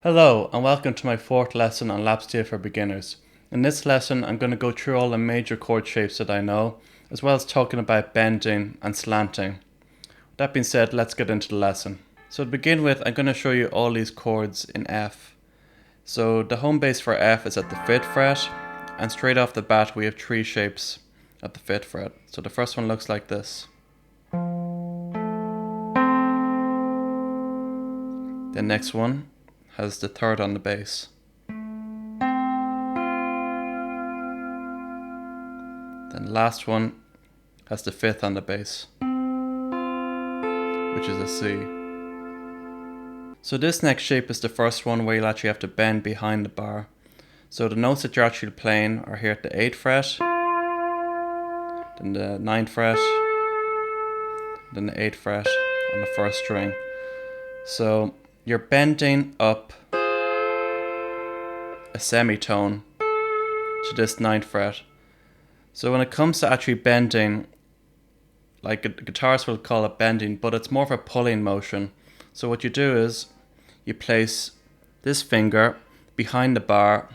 Hello and welcome to my fourth lesson on Lapsteel for beginners. In this lesson I'm going to go through all the major chord shapes that I know, as well as talking about bending and slanting. That being said, let's get into the lesson. So to begin with, I'm going to show you all these chords in F. So the home base for F is at the 5th fret, and straight off the bat we have three shapes at the 5th fret. So the first one looks like this. The next one has the 3rd on the bass. Then the last one has the 5th on the bass, which is a C. So this next shape is the first one where you'll actually have to bend behind the bar. So the notes that you're actually playing are here at the 8th fret, then the 9th fret, then the 8th fret on the first string. So you're bending up a semitone to this 9th fret. So when it comes to actually bending, like guitarists will call it bending, but it's more of a pulling motion. So what you do is you place this finger behind the bar,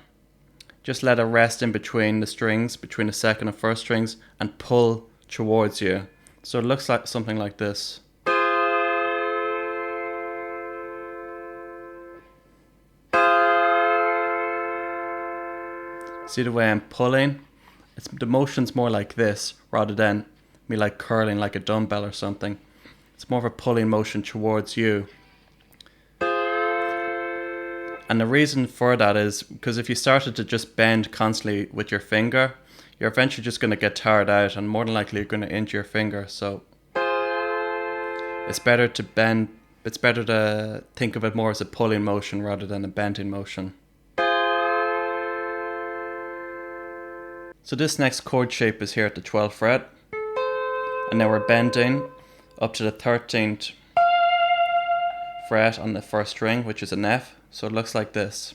just let it rest in between the strings, between the 2nd and 1st strings, and pull towards you. So it looks like something like this. See the way I'm pulling? The motion's more like this rather than me like curling like a dumbbell or something. It's more of a pulling motion towards you. And the reason for that is because if you started to just bend constantly with your finger, you're eventually just going to get tired out and more than likely you're going to injure your finger. So it's better to bend, it's better to think of it more as a pulling motion rather than a bending motion. So this next chord shape is here at the 12th fret, and now we're bending up to the 13th fret on the 1st string, which is an F, so it looks like this.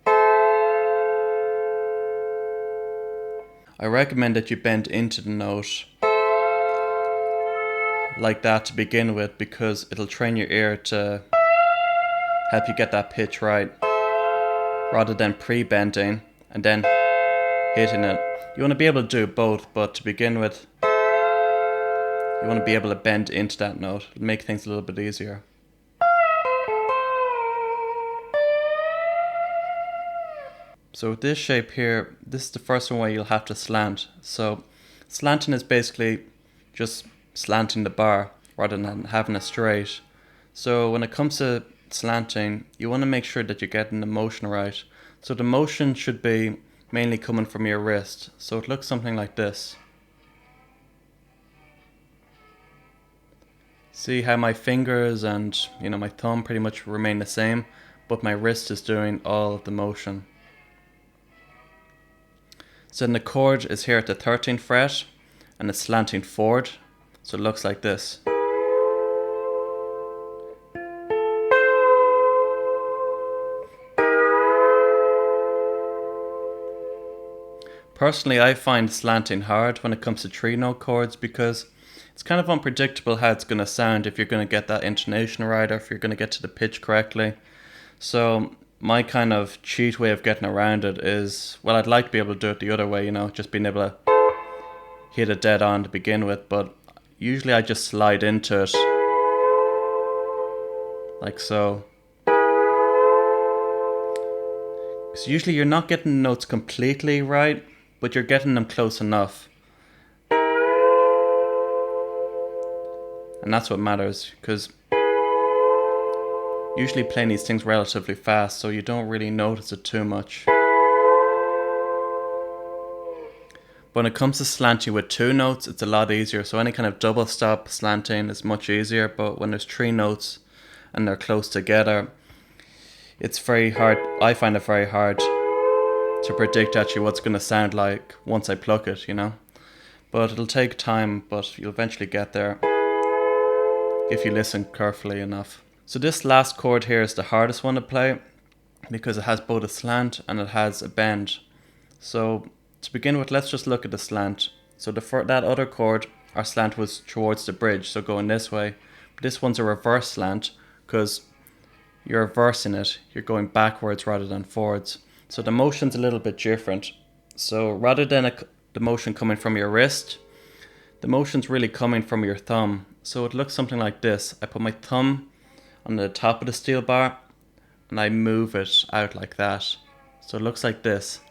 I recommend that you bend into the note like that to begin with, because it'll train your ear to help you get that pitch right, rather than pre-bending and then hitting it. You want to be able to do both, but to begin with, you want to be able to bend into that note. It'll make things a little bit easier. So with this shape here, this is the first one where you'll have to slant. So slanting is basically just slanting the bar rather than having it straight. So when it comes to slanting, you want to make sure that you're getting the motion right. So the motion should be mainly coming from your wrist. So it looks something like this. See how my fingers and my thumb pretty much remain the same, but my wrist is doing all of the motion. So then the chord is here at the 13th fret and it's slanting forward. So it looks like this. Personally, I find slanting hard when it comes to 3-note chords because it's kind of unpredictable how it's going to sound, if you're going to get that intonation right or if you're going to get to the pitch correctly. So my kind of cheat way of getting around it is, well, I'd like to be able to do it the other way, just being able to hit it dead on to begin with, but usually I just slide into it like so. Because usually you're not getting the notes completely right, but you're getting them close enough. And that's what matters, because usually playing these things relatively fast, so you don't really notice it too much. But when it comes to slanting with 2 notes, it's a lot easier. So any kind of double stop slanting is much easier, but when there's 3 notes and they're close together, it's very hard. I find it very hard to predict actually what's going to sound like once I pluck it, But it'll take time, but you'll eventually get there if you listen carefully enough. So this last chord here is the hardest one to play because it has both a slant and it has a bend. So to begin with, let's just look at the slant. So that other chord, our slant was towards the bridge, so going this way. This one's a reverse slant because you're reversing it. You're going backwards rather than forwards. So the motion's a little bit different. So rather than the motion coming from your wrist, the motion's really coming from your thumb. So it looks something like this. I put my thumb on the top of the steel bar and I move it out like that. So it looks like this.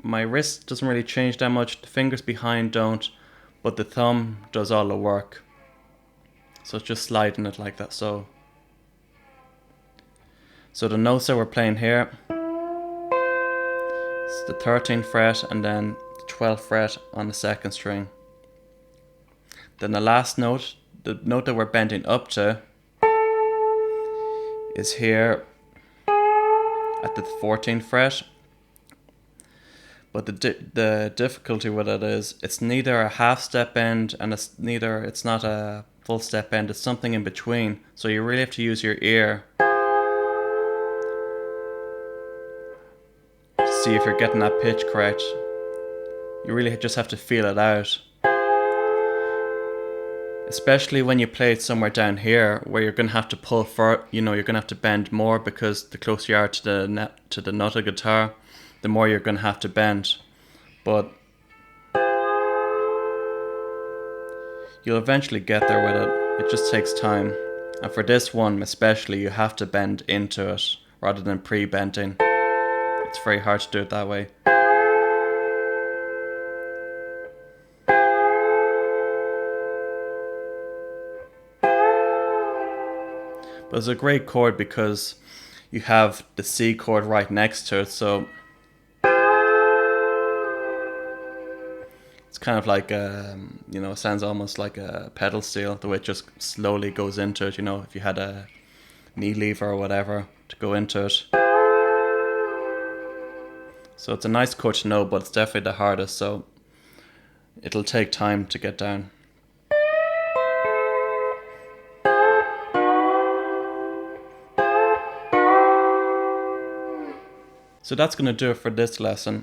My wrist doesn't really change that much. The fingers behind don't, but the thumb does all the work. So it's just sliding it like that. So the notes that we're playing here, it's the 13th fret and then the 12th fret on the second string. Then the last note, the note that we're bending up to, is here at the 14th fret. But the difficulty with it is it's neither a half step bend and it's not a full step bend. It's something in between. So you really have to use your ear to see if you're getting that pitch correct. You really just have to feel it out. Especially when you play it somewhere down here where you're going to have to pull for, you're going to have to bend more, because the closer you are to the nut of the guitar, the more you're going to have to bend. But you'll eventually get there with it. It just takes time. And for this one especially, you have to bend into it rather than pre-bending. It's very hard to do it that way. But it's a great chord because you have the C chord right next to it, so it's kind of like it sounds almost like a pedal steel, the way it just slowly goes into it, if you had a knee lever or whatever to go into it. So it's a nice chord to know, but it's definitely the hardest, so it'll take time to get down. So that's going to do it for this lesson.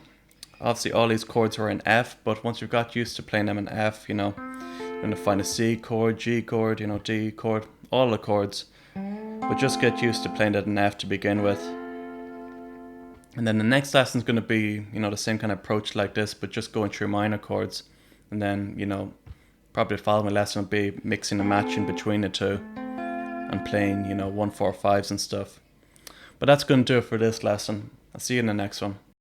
Obviously all these chords are in F, but once you've got used to playing them in F, you're going to find a C chord, G chord, D chord, all the chords. But just get used to playing it in F to begin with. And then the next lesson is going to be, the same kind of approach like this, but just going through minor chords. And then, probably the following lesson will be mixing and matching between the two and playing, 1, 4, 5s and stuff. But that's going to do it for this lesson. I'll see you in the next one.